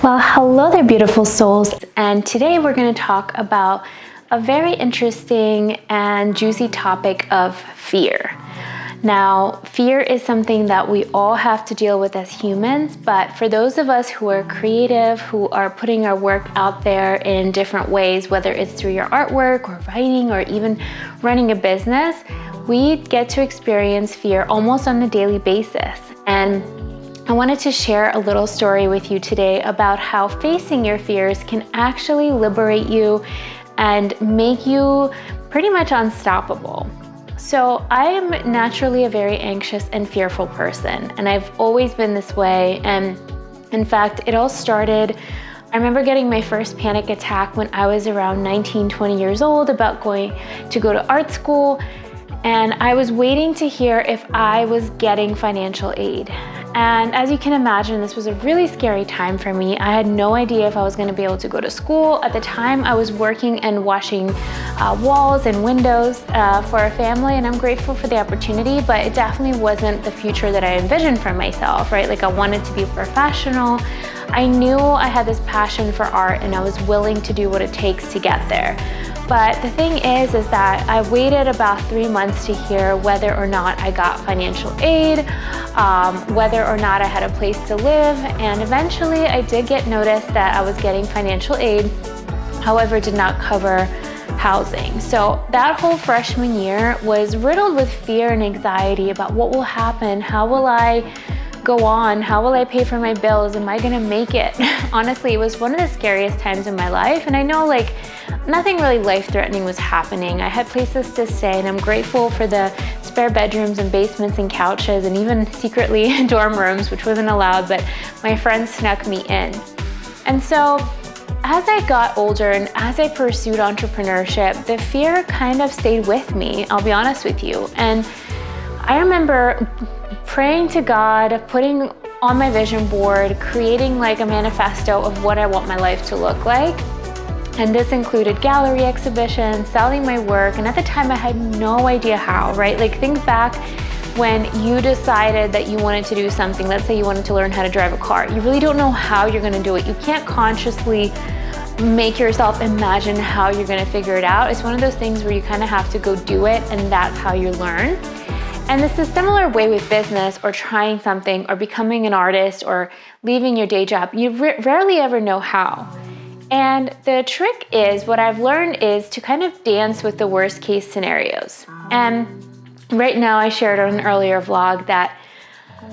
Well, hello there, beautiful souls. And today we're going to talk about a very interesting and juicy topic of fear. Now, fear is something that we all have to deal with as humans, but for those of us who are creative, who are putting our work out there in different ways, whether it's through your artwork or writing or even running a business, we get to experience fear almost on a daily basis. And I wanted to share a little story with you today about how facing your fears can actually liberate you and make you pretty much unstoppable. So I am naturally a very anxious and fearful person, and I've always been this way. And in fact, it all started, I remember getting my first panic attack when I was around 19, 20 years old about going to go to art school. And I was waiting to hear if I was getting financial aid. And as you can imagine, this was a really scary time for me. I had no idea if I was going to be able to go to school. At the time, I was working and washing walls and windows for a family, and I'm grateful for the opportunity, but it definitely wasn't the future that I envisioned for myself, right? Like, I wanted to be a professional. I knew I had this passion for art, and I was willing to do what it takes to get there. But the thing is that I waited about 3 months to hear whether or not I got financial aid, whether or not I had a place to live, and eventually I did get notice that I was getting financial aid, however, did not cover housing. So that whole freshman year was riddled with fear and anxiety about what will happen, how will I go on, how will I pay for my bills, am I gonna make it? Honestly, it was one of the scariest times in my life, and I know like nothing really life-threatening was happening. I had places to stay, and I'm grateful for the spare bedrooms and basements and couches and even secretly dorm rooms, which wasn't allowed, but my friends snuck me in. And so as I got older and as I pursued entrepreneurship, the fear kind of stayed with me, I'll be honest with you. And I remember praying to God, putting on my vision board, creating like a manifesto of what I want my life to look like. And this included gallery exhibitions, selling my work. And at the time I had no idea how, right? Like, think back when you decided that you wanted to do something. Let's say you wanted to learn how to drive a car. You really don't know how you're gonna do it. You can't consciously make yourself imagine how you're gonna figure it out. It's one of those things where you kind of have to go do it, and that's how you learn. And it's a similar way with business or trying something or becoming an artist or leaving your day job. You rarely ever know how. And the trick is, what I've learned is to kind of dance with the worst case scenarios. And right now, I shared on an earlier vlog that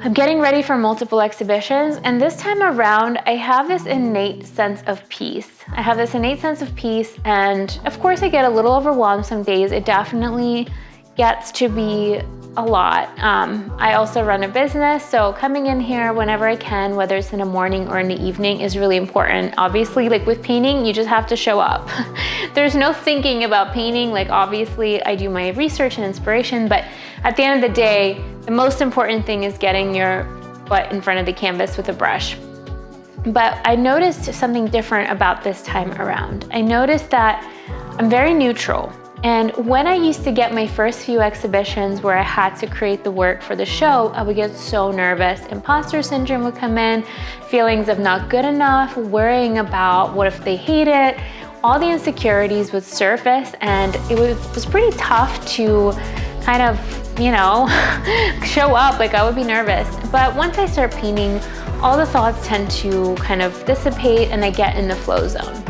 I'm getting ready for multiple exhibitions, and this time around, I have this innate sense of peace. I have this innate sense of peace, and of course, I get a little overwhelmed some days. It definitely gets to be a lot. I also run a business, so coming in here whenever I can, whether it's in the morning or in the evening, is really important. Obviously, like with painting, you just have to show up. There's no thinking about painting. Like, obviously, I do my research and inspiration, but at the end of the day, the most important thing is getting your butt in front of the canvas with a brush. But I noticed something different about this time around. I noticed that I'm very neutral. And when I used to get my first few exhibitions where I had to create the work for the show, I would get so nervous. Imposter syndrome would come in, feelings of not good enough, worrying about what if they hate it. All the insecurities would surface, and it was pretty tough to kind of, show up. Like, I would be nervous. But once I start painting, all the thoughts tend to kind of dissipate and I get in the flow zone.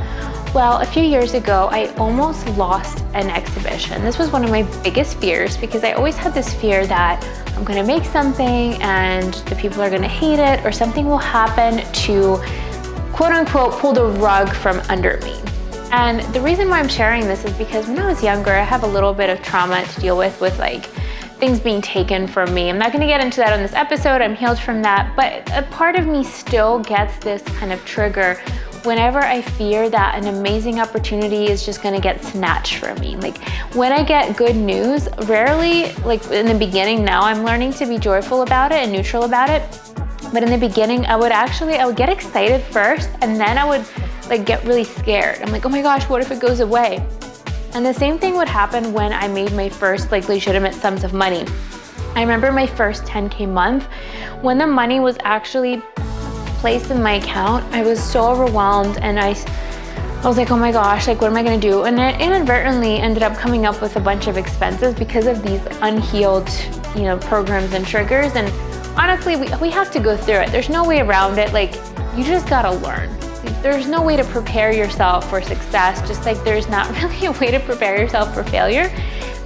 Well, a few years ago, I almost lost an exhibition. This was one of my biggest fears because I always had this fear that I'm gonna make something and the people are gonna hate it, or something will happen to, quote unquote, pull the rug from under me. And the reason why I'm sharing this is because when I was younger, I have a little bit of trauma to deal with like things being taken from me. I'm not gonna get into that on this episode, I'm healed from that, but a part of me still gets this kind of trigger whenever I fear that an amazing opportunity is just gonna get snatched from me. Like, when I get good news, rarely, like in the beginning, now I'm learning to be joyful about it and neutral about it. But in the beginning, I would get excited first, and then I would like get really scared. I'm like, oh my gosh, what if it goes away? And the same thing would happen when I made my first like legitimate sums of money. I remember my first 10K month when the money was actually placed in my account, I was so overwhelmed, and I was like, oh my gosh, like what am I gonna do? And it inadvertently ended up coming up with a bunch of expenses because of these unhealed, programs and triggers. And honestly, we have to go through it. There's no way around it. Like, you just gotta learn. There's no way to prepare yourself for success, just like there's not really a way to prepare yourself for failure,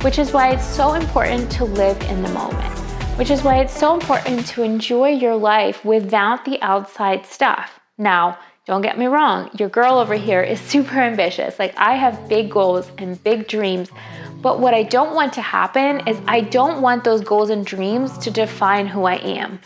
which is why it's so important to live in the moment, which is why it's so important to enjoy your life without the outside stuff. Now, don't get me wrong, your girl over here is super ambitious. Like, I have big goals and big dreams, but what I don't want to happen is I don't want those goals and dreams to define who I am.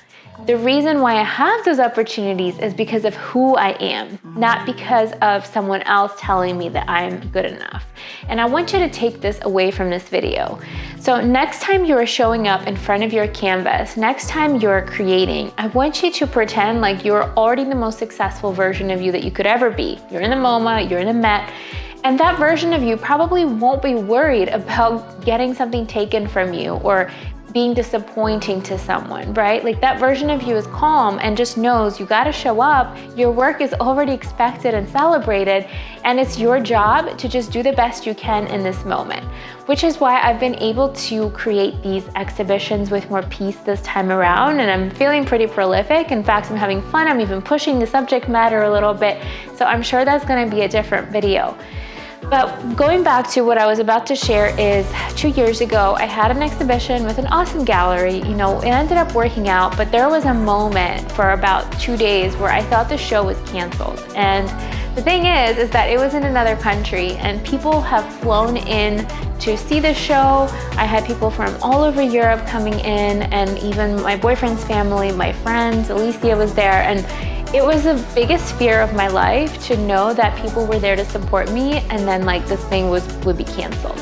The reason why I have those opportunities is because of who I am, not because of someone else telling me that I'm good enough. And I want you to take this away from this video. So next time you're showing up in front of your canvas, next time you're creating, I want you to pretend like you're already the most successful version of you that you could ever be. You're in the MoMA, you're in the Met, and that version of you probably won't be worried about getting something taken from you or being disappointing to someone, right? Like, that version of you is calm and just knows you gotta show up, your work is already expected and celebrated, and it's your job to just do the best you can in this moment. Which is why I've been able to create these exhibitions with more peace this time around, and I'm feeling pretty prolific. In fact, I'm having fun. I'm even pushing the subject matter a little bit, so I'm sure that's gonna be a different video. But going back to what I was about to share is 2 years ago, I had an exhibition with an awesome gallery. It ended up working out, but there was a moment for about 2 days where I thought the show was canceled. And the thing is that it was in another country, and people have flown in to see the show. I had people from all over Europe coming in, and even my boyfriend's family, my friends, Alicia was there, and it was the biggest fear of my life to know that people were there to support me, and then this thing would be canceled.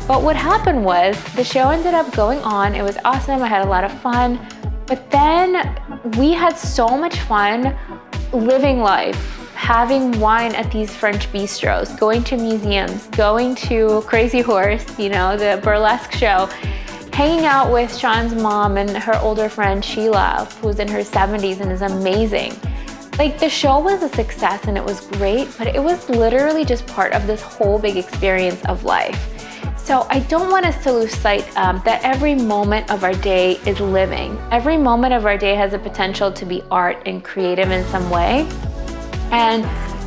But what happened was the show ended up going on. It was awesome. I had a lot of fun. But then we had so much fun living life, having wine at these French bistros, going to museums, going to Crazy Horse, the burlesque show, hanging out with Sean's mom and her older friend Sheila, who's in her 70s and is amazing. The show was a success and it was great, but it was literally just part of this whole big experience of life. So I don't want us to lose sight that every moment of our day is living. Every moment of our day has a potential to be art and creative in some way. And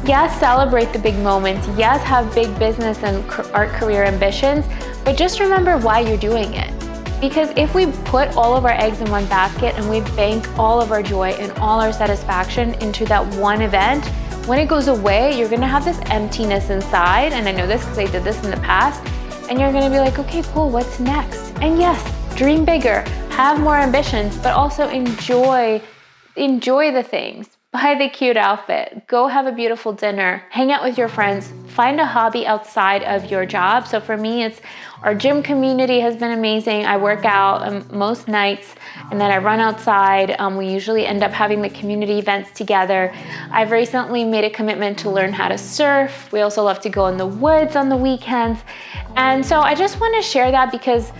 yes, celebrate the big moments. Yes, have big business and art career ambitions, but just remember why you're doing it. Because if we put all of our eggs in one basket and we bank all of our joy and all our satisfaction into that one event, when it goes away, you're gonna have this emptiness inside. And I know this because I did this in the past. And you're gonna be like, okay, cool, what's next? And yes, dream bigger, have more ambitions, but also enjoy the things. Buy the cute outfit, go have a beautiful dinner, hang out with your friends, find a hobby outside of your job. So for me, it's our gym community has been amazing. I work out most nights, and then I run outside. We usually end up having the community events together. I've recently made a commitment to learn how to surf. We also love to go in the woods on the weekends. And so I just want to share that because,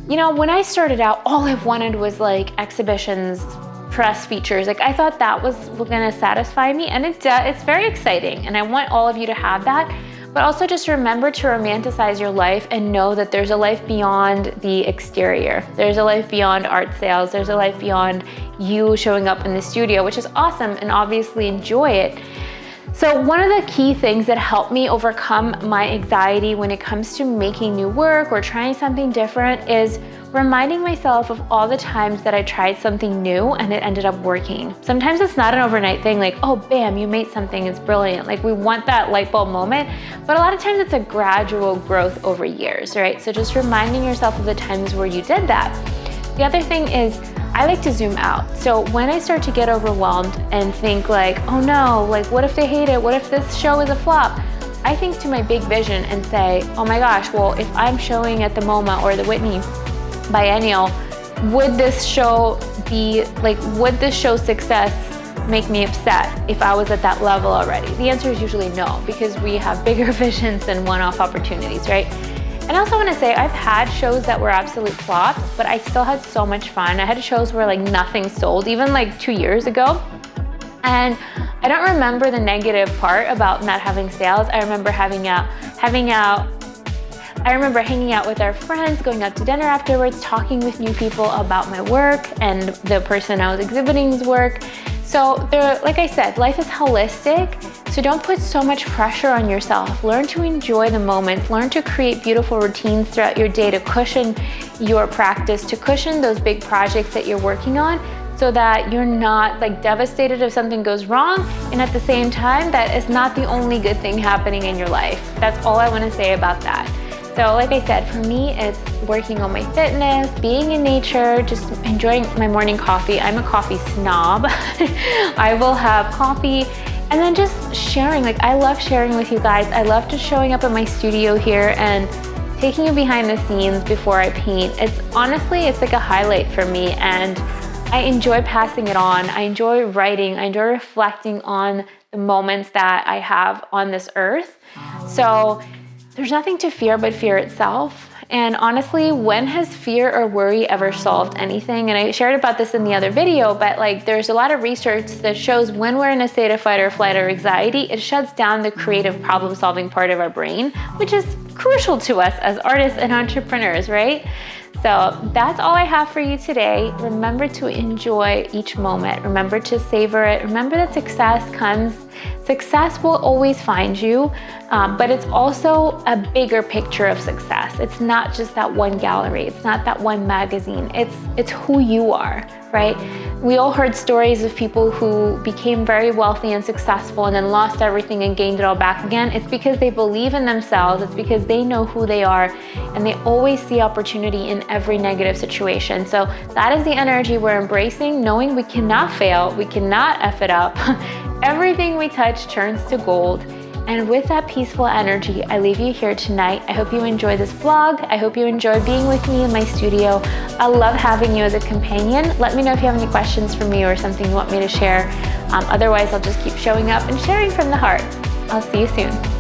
when I started out, all I wanted was exhibitions, press features. I thought that was gonna satisfy me, and it's very exciting, and I want all of you to have that. But also just remember to romanticize your life and know that there's a life beyond the exterior. There's a life beyond art sales. There's a life beyond you showing up in the studio, which is awesome, and obviously enjoy it. So one of the key things that helped me overcome my anxiety when it comes to making new work or trying something different is reminding myself of all the times that I tried something new and it ended up working. Sometimes it's not an overnight thing, oh, bam, you made something, it's brilliant. We want that light bulb moment, but a lot of times it's a gradual growth over years, right? So just reminding yourself of the times where you did that. The other thing is, I like to zoom out. So when I start to get overwhelmed and think oh no, what if they hate it? What if this show is a flop? I think to my big vision and say, oh my gosh, well, if I'm showing at the MoMA or the Whitney Biennial, would this show success make me upset if I was at that level already? The answer is usually no, because we have bigger visions than one-off opportunities, right? And I also want to say I've had shows that were absolute flops, but I still had so much fun. I had shows where nothing sold, even 2 years ago. And I don't remember the negative part about not having sales. I remember hanging out with our friends, going out to dinner afterwards, talking with new people about my work and the person I was exhibiting's work. So like I said, life is holistic. So don't put so much pressure on yourself. Learn to enjoy the moments. Learn to create beautiful routines throughout your day to cushion your practice, to cushion those big projects that you're working on, so that you're not like devastated if something goes wrong, and at the same time, that is not the only good thing happening in your life. That's all I want to say about that. So like I said, for me, it's working on my fitness, being in nature, just enjoying my morning coffee. I'm a coffee snob. I will have coffee and then just sharing. Like, I love sharing with you guys. I love just showing up in my studio here and taking you behind the scenes before I paint. It's like a highlight for me, and I enjoy passing it on. I enjoy writing. I enjoy reflecting on the moments that I have on this earth. So there's nothing to fear but fear itself. And honestly, when has fear or worry ever solved anything? And I shared about this in the other video, but like there's a lot of research that shows when we're in a state of fight or flight or anxiety, it shuts down the creative problem-solving part of our brain, which is crucial to us as artists and entrepreneurs, right? So that's all I have for you today. Remember to enjoy each moment. Remember to savor it. Remember that success will always find you, but it's also a bigger picture of success. It's not just that one gallery. It's not that one magazine. It's who you are, right? We all heard stories of people who became very wealthy and successful and then lost everything and gained it all back again. It's because they believe in themselves. It's because they know who they are, and they always see opportunity in every negative situation. So that is the energy we're embracing, knowing we cannot fail, we cannot F it up. Everything we touch turns to gold. And with that peaceful energy, I leave you here tonight. I hope you enjoy this vlog. I hope you enjoy being with me in my studio. I love having you as a companion. Let me know if you have any questions for me or something you want me to share. Otherwise, I'll just keep showing up and sharing from the heart. I'll see you soon.